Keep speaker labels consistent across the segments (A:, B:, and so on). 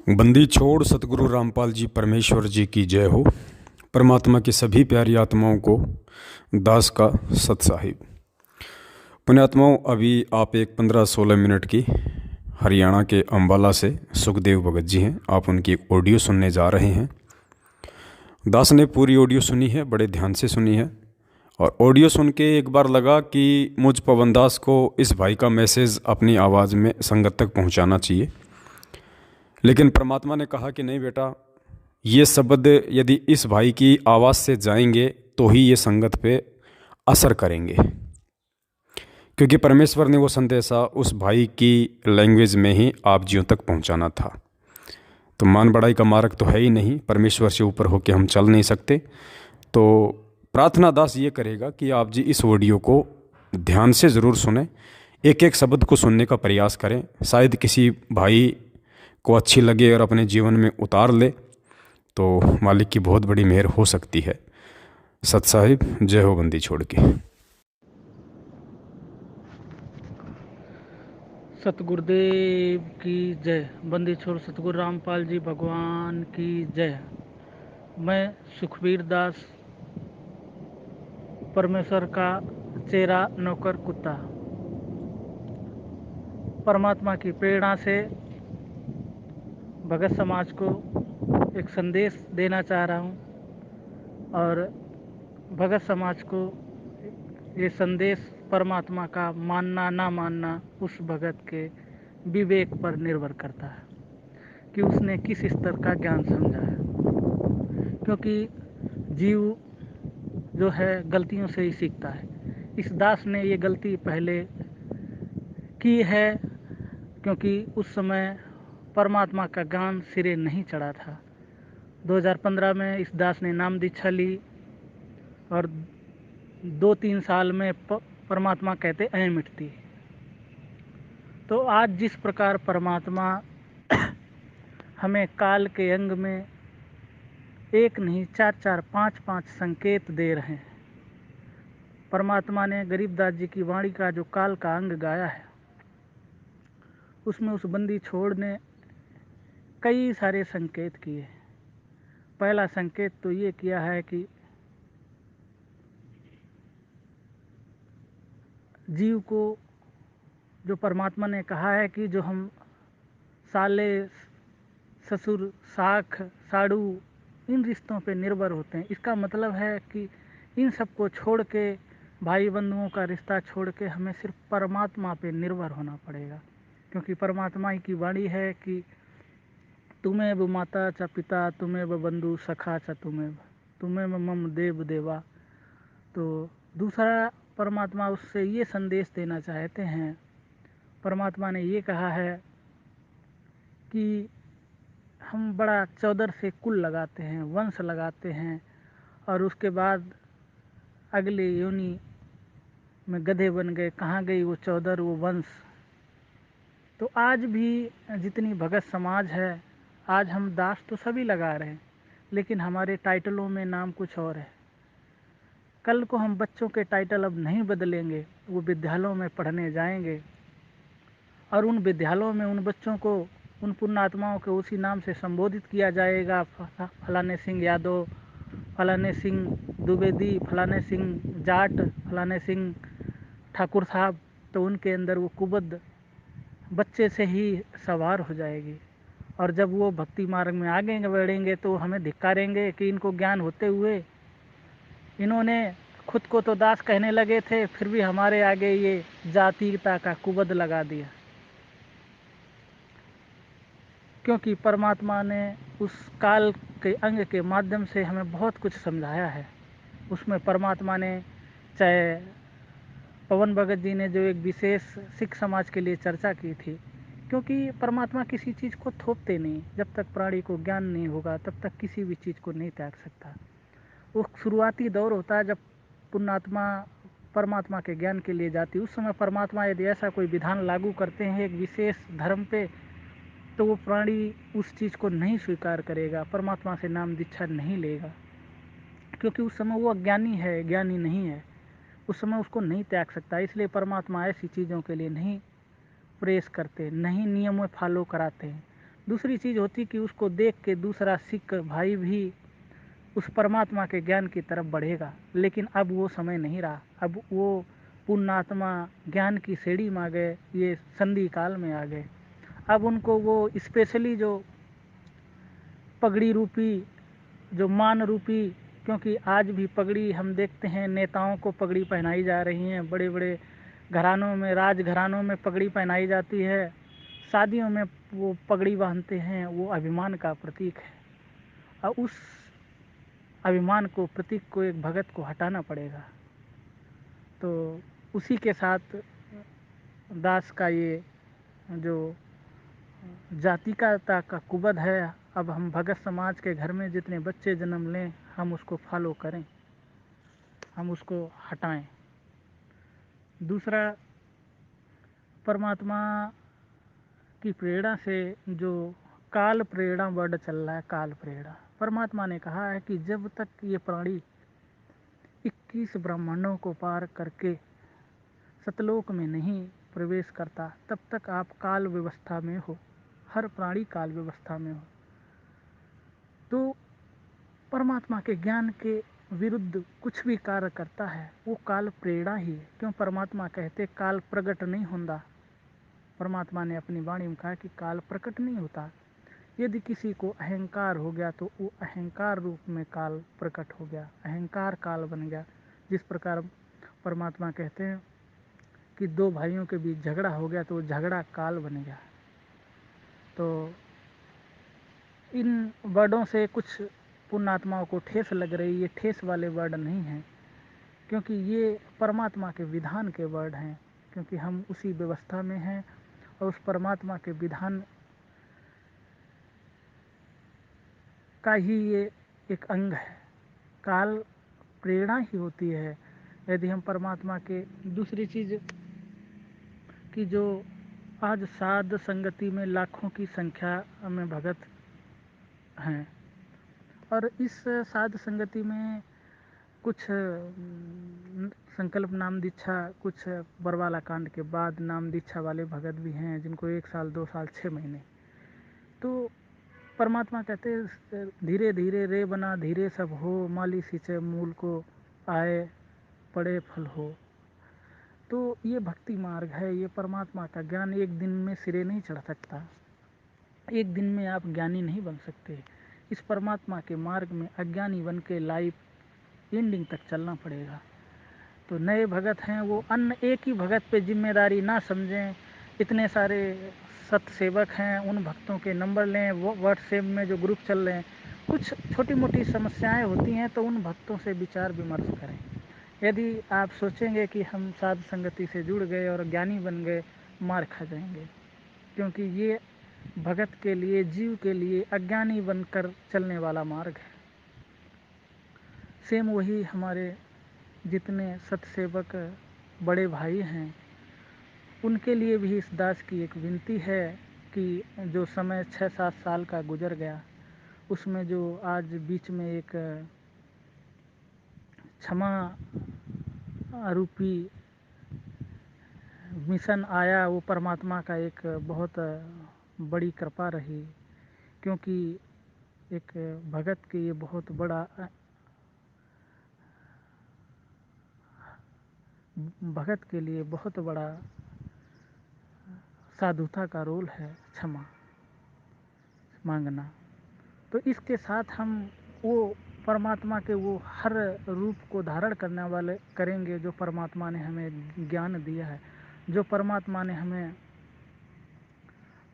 A: बंदी छोड़ सतगुरु रामपाल जी परमेश्वर जी की जय हो। परमात्मा की सभी प्यारी आत्माओं को दास का सत साहिब। पुण्यात्माओं, अभी आप एक 15-16 मिनट की हरियाणा के अंबाला से सुखदेव भगत जी हैं, आप उनकी एक ऑडियो सुनने जा रहे हैं। दास ने पूरी ऑडियो सुनी है, बड़े ध्यान से सुनी है, और ऑडियो सुन के एक बार लगा कि मुझ पवन दास को इस भाई का मैसेज अपनी आवाज़ में संगत तक पहुंचाना चाहिए। लेकिन परमात्मा ने कहा कि नहीं बेटा, ये शब्द यदि इस भाई की आवाज़ से जाएंगे तो ही ये संगत पे असर करेंगे, क्योंकि परमेश्वर ने वो संदेशा उस भाई की लैंग्वेज में ही आप जियों तक पहुंचाना था। तो मान बढ़ाई का मार्ग तो है ही नहीं, परमेश्वर से ऊपर होकर हम चल नहीं सकते। तो प्रार्थना दास ये करेगा कि आप जी इस ऑडियो को ध्यान से ज़रूर सुने, एक एक शब्द को सुनने का प्रयास करें। शायद किसी भाई को अच्छी लगे और अपने जीवन में उतार ले, तो मालिक की बहुत बड़ी मेहर हो सकती है। सत साहिब, जय हो बंदी छोड़ के।
B: सतगुरुदेव की जय। बंदी छोड़ सतगुरु रामपाल जी भगवान की जय। मैं सुखबीर दास, परमेश्वर का चेरा नौकर कुत्ता, परमात्मा की प्रेरणा से भगत समाज को एक संदेश देना चाह रहा हूँ, और भगत समाज को ये संदेश परमात्मा का मानना ना मानना उस भगत के विवेक पर निर्भर करता है कि उसने किस स्तर का ज्ञान समझा है। क्योंकि जीव जो है गलतियों से ही सीखता है। इस दास ने ये गलती पहले की है, क्योंकि उस समय परमात्मा का ज्ञान सिरे नहीं चढ़ा था। 2015 में इस दास ने नाम दीक्षा ली, और 2-3 साल में परमात्मा कहते ऐ मिटती। तो आज जिस प्रकार परमात्मा हमें काल के अंग में एक नहीं 4-4, 5-5 संकेत दे रहे हैं। परमात्मा ने गरीबदास जी की वाणी का जो काल का अंग गाया है, उसमें उस बंदी छोड़ ने कई सारे संकेत किए। पहला संकेत तो ये किया है कि जीव को जो परमात्मा ने कहा है कि जो हम साले, ससुर, साख, साड़ू, इन रिश्तों पे निर्भर होते हैं, इसका मतलब है कि इन सबको छोड़ के, भाई बंधुओं का रिश्ता छोड़ के हमें सिर्फ परमात्मा पे निर्भर होना पड़ेगा। क्योंकि परमात्मा ही की वाणी है कि तुम्हें व माता च पिता, तुम्हें व बंधु सखा च तुम्हें व मम देव देवा। तो दूसरा परमात्मा उससे ये संदेश देना चाहते हैं। परमात्मा ने ये कहा है कि हम बड़ा चौदर से कुल लगाते हैं, वंश लगाते हैं, और उसके बाद अगले योनि में गधे बन गए। कहाँ गई वो चौदर, वो वंश। तो आज भी जितनी भगत समाज है, आज हम दास तो सभी लगा रहे हैं, लेकिन हमारे टाइटलों में नाम कुछ और है। कल को हम बच्चों के टाइटल अब नहीं बदलेंगे, वो विद्यालयों में पढ़ने जाएंगे, और उन विद्यालयों में उन बच्चों को, उन पुण्यात्माओं को उसी नाम से संबोधित किया जाएगा। फलाने सिंह यादव, फलाने सिंह द्विवेदी, फलाने सिंह जाट, फलाने सिंह ठाकुर साहब। तो उनके अंदर वो कुबद बच्चे से ही सवार हो जाएगी, और जब वो भक्ति मार्ग में आगे बढ़ेंगे तो हमें धिक्कारेंगे कि इनको ज्ञान होते हुए इन्होंने खुद को तो दास कहने लगे थे, फिर भी हमारे आगे ये जातीयता का कुबद लगा दिया। क्योंकि परमात्मा ने उस काल के अंग के माध्यम से हमें बहुत कुछ समझाया है। उसमें परमात्मा ने, चाहे पवन भगत जी ने जो एक विशेष सिख समाज के लिए चर्चा की थी, क्योंकि परमात्मा किसी चीज़ को थोपते नहीं। जब तक प्राणी को ज्ञान नहीं होगा तब तक किसी भी चीज़ को नहीं त्याग सकता। वो शुरुआती दौर होता है जब पुण्यात्मा परमात्मा के ज्ञान के लिए जाती। उस समय परमात्मा यदि ऐसा कोई विधान लागू करते हैं एक विशेष धर्म पे, तो वो प्राणी उस चीज़ को नहीं स्वीकार करेगा, परमात्मा से नाम दीक्षा नहीं लेगा, क्योंकि उस समय वो अज्ञानी है, ज्ञानी नहीं है। उस समय उसको नहीं त्याग सकता। इसलिए परमात्मा ऐसी चीज़ों के लिए नहीं प्रेस करते, नहीं नियम में फॉलो कराते हैं। दूसरी चीज़ होती कि उसको देख के दूसरा सिख भाई भी उस परमात्मा के ज्ञान की तरफ बढ़ेगा। लेकिन अब वो समय नहीं रहा। अब वो पुण्यात्मा ज्ञान की सीढ़ी में आ गए, ये संधि काल में आ गए। अब उनको वो स्पेशली जो पगड़ी रूपी, जो मान रूपी, क्योंकि आज भी पगड़ी हम देखते हैं, नेताओं को पगड़ी पहनाई जा रही हैं, बड़े बड़े घरानों में, राज घरानों में पगड़ी पहनाई जाती है, शादियों में वो पगड़ी बांधते हैं, वो अभिमान का प्रतीक है। और उस अभिमान को, प्रतीक को, एक भगत को हटाना पड़ेगा। तो उसी के साथ दास का ये जो जातिकता का कुबद है, अब हम भगत समाज के घर में जितने बच्चे जन्म लें, हम उसको फॉलो करें, हम उसको हटाएं। दूसरा, परमात्मा की प्रेरणा से जो काल प्रेरणा वर्ड चल रहा है, काल प्रेरणा, परमात्मा ने कहा है कि जब तक ये प्राणी 21 ब्रह्मांडों को पार करके सतलोक में नहीं प्रवेश करता, तब तक आप काल व्यवस्था में हो। हर प्राणी काल व्यवस्था में हो। तो परमात्मा के ज्ञान के विरुद्ध कुछ भी कार्य करता है, वो काल प्रेरणा ही है। क्यों? परमात्मा कहते काल प्रकट नहीं होता। परमात्मा ने अपनी वाणी में कहा कि काल प्रकट नहीं होता। यदि किसी को अहंकार हो गया तो वो अहंकार रूप में काल प्रकट हो गया, अहंकार काल बन गया। जिस प्रकार परमात्मा कहते हैं कि दो भाइयों के बीच झगड़ा हो गया तो वो झगड़ा काल बन गया। तो इन वर्डों से कुछ पुण्यात्माओं को ठेस लग रही, ये ठेस वाले वर्ड नहीं हैं, क्योंकि ये परमात्मा के विधान के वर्ड हैं। क्योंकि हम उसी व्यवस्था में हैं और उस परमात्मा के विधान का ही ये एक अंग है। काल प्रेरणा ही होती है। यदि हम परमात्मा के, दूसरी चीज कि जो आज साध संगति में लाखों की संख्या में भगत हैं, और इस साध संगति में कुछ संकल्प नाम दीक्षा, कुछ बरवाला कांड के बाद नाम दीक्षा वाले भगत भी हैं, जिनको 1 साल 2 साल 6 महीने। तो परमात्मा कहते धीरे धीरे रे बना धीरे सब हो, माली सींचे मूल को आए पड़े फल हो। तो ये भक्ति मार्ग है। ये परमात्मा का ज्ञान एक दिन में सिरे नहीं चढ़ सकता। एक दिन में आप ज्ञानी नहीं बन सकते। इस परमात्मा के मार्ग में अज्ञानी बन के लाइफ एंडिंग तक चलना पड़ेगा। तो नए भगत हैं, वो अन्य एक ही भगत पे जिम्मेदारी ना समझें। इतने सारे सत सेवक हैं, उन भक्तों के नंबर लें। वो व्हाट्सएप में जो ग्रुप चल रहे हैं, कुछ छोटी मोटी समस्याएं होती हैं तो उन भक्तों से विचार विमर्श करें। यदि आप सोचेंगे कि हम साध संगति से जुड़ गए और ज्ञानी बन गए, मार खा जाएंगे। क्योंकि ये भगत के लिए, जीव के लिए अज्ञानी बनकर चलने वाला मार्ग है। सेम वही हमारे जितने सतसेवक बड़े भाई हैं, उनके लिए भी इस दास की एक विनती है कि जो समय 6-7 साल का गुजर गया, उसमें जो आज बीच में एक क्षमा रूपी मिशन आया, वो परमात्मा का एक बहुत बड़ी कृपा रही। क्योंकि एक भगत के ये बहुत बड़ा, भगत के लिए बहुत बड़ा साधुता का रोल है क्षमा मांगना। तो इसके साथ हम वो परमात्मा के वो हर रूप को धारण करने वाले करेंगे, जो परमात्मा ने हमें ज्ञान दिया है, जो परमात्मा ने हमें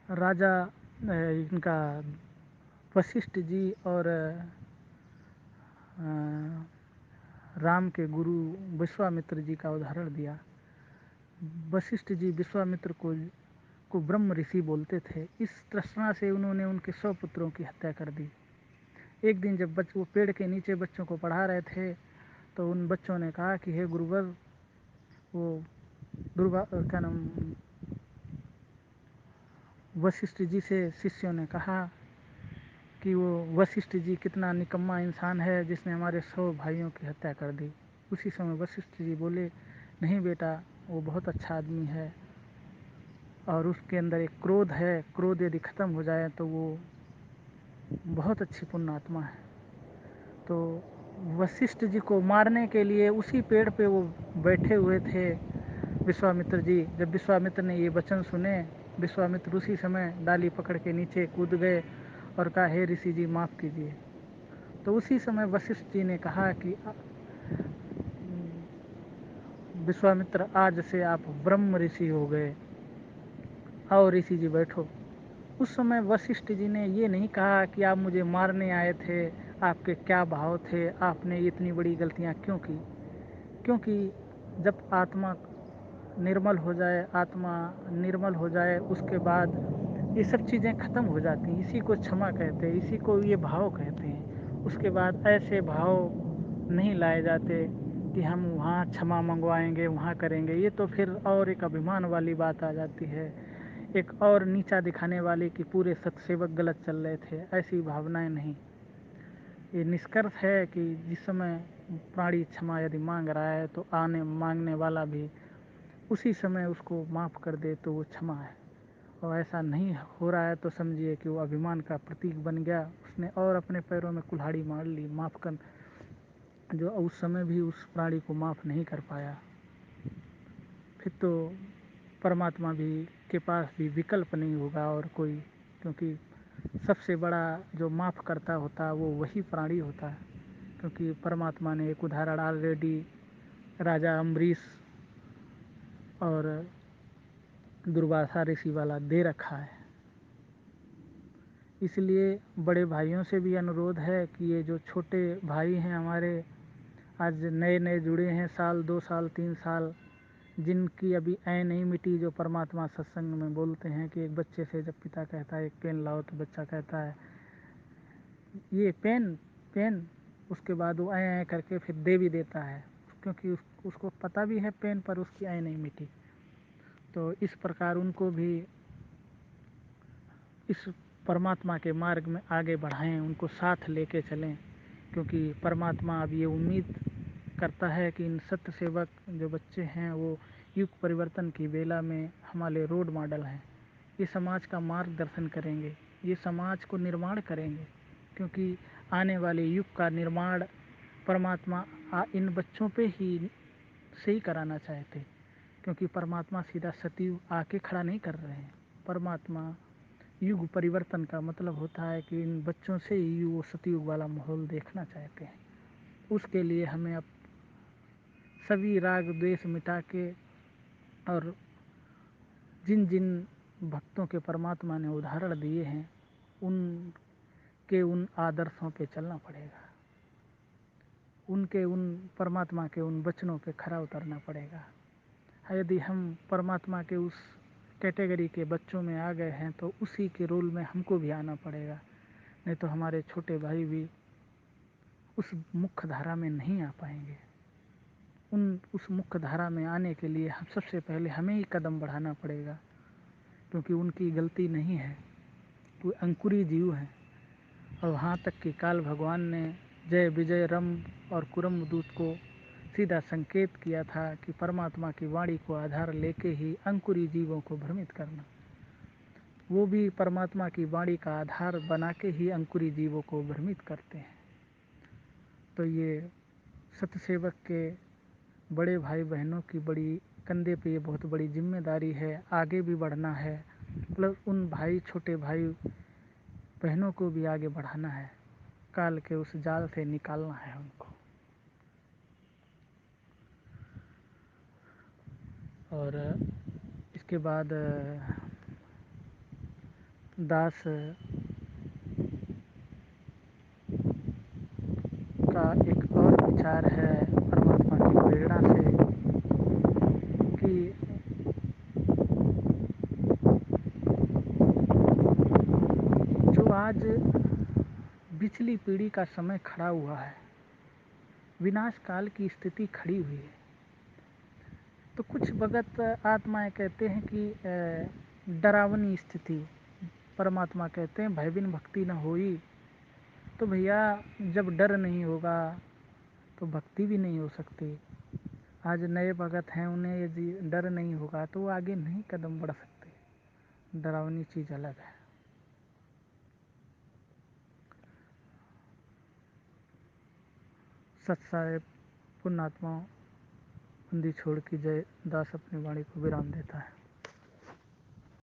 B: राजा इनका वशिष्ठ जी और राम के गुरु विश्वामित्र जी का उदाहरण दिया। वशिष्ठ जी विश्वामित्र को ब्रह्म ऋषि बोलते थे। इस तृष्णा से उन्होंने उनके 100 पुत्रों की हत्या कर दी। एक दिन जब वो पेड़ के नीचे बच्चों को पढ़ा रहे थे, तो उन बच्चों ने कहा कि हे गुरुवर, वो क्या नाम, वशिष्ठ जी से शिष्यों ने कहा कि वो वशिष्ठ जी कितना निकम्मा इंसान है जिसने हमारे 100 भाइयों की हत्या कर दी। उसी समय वशिष्ठ जी बोले, नहीं बेटा, वो बहुत अच्छा आदमी है, और उसके अंदर एक क्रोध है, क्रोध यदि खत्म हो जाए तो वो बहुत अच्छी पुण्य आत्मा है। तो वशिष्ठ जी को मारने के लिए उसी पेड़ पे वो बैठे हुए थे विश्वामित्र जी। जब विश्वामित्र ने ये वचन सुने, विश्वामित्र उसी समय डाली पकड़ के नीचे कूद गए और कहा, हे ऋषि जी माफ़ कीजिए। तो उसी समय वशिष्ठ जी ने कहा कि विश्वामित्र, आज से आप ब्रह्म ऋषि हो गए, आओ ऋषि जी बैठो। उस समय वशिष्ठ जी ने ये नहीं कहा कि आप मुझे मारने आए थे, आपके क्या भाव थे, आपने इतनी बड़ी गलतियाँ क्यों की। क्योंकि जब आत्मा निर्मल हो जाए, आत्मा निर्मल हो जाए, उसके बाद ये सब चीज़ें ख़त्म हो जाती हैं। इसी को क्षमा कहते हैं, इसी को ये भाव कहते हैं। उसके बाद ऐसे भाव नहीं लाए जाते कि हम वहाँ क्षमा मंगवाएंगे, वहाँ करेंगे। ये तो फिर और एक अभिमान वाली बात आ जाती है, एक और नीचा दिखाने वाले कि पूरे सत्सेवक गलत चल रहे थे। ऐसी भावनाएं नहीं। ये निष्कर्ष है कि जिस समय प्राणी क्षमा यदि मांग रहा है तो मांगने वाला भी उसी समय उसको माफ़ कर दे तो वो क्षमा है। और ऐसा नहीं हो रहा है तो समझिए कि वो अभिमान का प्रतीक बन गया, उसने और अपने पैरों में कुल्हाड़ी मार ली। माफ़ कर, जो उस समय भी उस प्राणी को माफ़ नहीं कर पाया, फिर तो परमात्मा भी के पास भी विकल्प नहीं होगा और कोई। क्योंकि सबसे बड़ा जो माफ़ करता होता है वो वही प्राणी होता है। क्योंकि परमात्मा ने एक उदाहरण ऑलरेडी राजा अम्बरीश और दुर्वासा ऋषि वाला दे रखा है। इसलिए बड़े भाइयों से भी अनुरोध है कि ये जो छोटे भाई हैं हमारे, आज नए नए जुड़े हैं, साल 2 साल 3 साल, जिनकी अभी ऐ नहीं मिटी, जो परमात्मा सत्संग में बोलते हैं कि एक बच्चे से जब पिता कहता है एक पेन लाओ तो बच्चा कहता है ये पेन पेन, उसके बाद वो ऐ ऐ करके फिर दे भी देता है, क्योंकि उसको पता भी है पेन, पर उसकी ऐ नहीं मिटी। तो इस प्रकार उनको भी इस परमात्मा के मार्ग में आगे बढ़ाएं, उनको साथ लेके चलें। क्योंकि परमात्मा अब ये उम्मीद करता है कि इन सत्य सेवक जो बच्चे हैं वो युग परिवर्तन की बेला में हमारे रोड मॉडल हैं। ये समाज का मार्गदर्शन करेंगे, ये समाज को निर्माण करेंगे। क्योंकि आने वाले युग का निर्माण परमात्मा इन बच्चों पे ही से ही कराना चाहते। क्योंकि परमात्मा सीधा सतयुग आके खड़ा नहीं कर रहे हैं। परमात्मा युग परिवर्तन का मतलब होता है कि इन बच्चों से ही वो सतयुग वाला माहौल देखना चाहते हैं। उसके लिए हमें अब सभी राग द्वेष मिटा के और जिन जिन भक्तों के परमात्मा ने उदाहरण दिए हैं उन आदर्शों पे चलना पड़ेगा, उनके उन परमात्मा के उन वचनों पे खरा उतरना पड़ेगा। यदि हम परमात्मा के उस कैटेगरी के बच्चों में आ गए हैं तो उसी के रोल में हमको भी आना पड़ेगा। नहीं तो हमारे छोटे भाई भी उस मुख्य धारा में नहीं आ पाएंगे। उस मुख्य धारा में आने के लिए हम सबसे पहले हमें ही कदम बढ़ाना पड़ेगा। क्योंकि उनकी गलती नहीं है, वो अंकुरी जीव हैं। और वहाँ तक कि काल भगवान ने जय विजय रम और कुरम दूत को सीधा संकेत किया था कि परमात्मा की वाणी को आधार लेके ही अंकुरी जीवों को भ्रमित करना। वो भी परमात्मा की वाणी का आधार बना के ही अंकुरी जीवों को भ्रमित करते हैं। तो ये सत्यसेवक के बड़े भाई बहनों की बड़ी कंधे पे ये बहुत बड़ी जिम्मेदारी है। आगे भी बढ़ना है, मतलब उन भाई छोटे भाई बहनों को भी आगे बढ़ाना है, काल के उस जाल से निकालना है उनको। और इसके बाद दास का एक और विचार है परमात्मा की प्रेरणा से कि जो आज पिछली पीढ़ी का समय खड़ा हुआ है, विनाश काल की स्थिति खड़ी हुई है, तो कुछ भगत आत्माएं कहते हैं कि डरावनी स्थिति। परमात्मा कहते हैं भय बिन भक्ति न होई। तो भैया जब डर नहीं होगा तो भक्ति भी नहीं हो सकती। आज नए भगत हैं, उन्हें यदि डर नहीं होगा तो वो आगे नहीं कदम बढ़ सकते। डरावनी चीज़ अलग है। सत साहेब पुण्यात्माओं, बंदी छोड़ की जय दास अपनी वाणी को विराम देता है।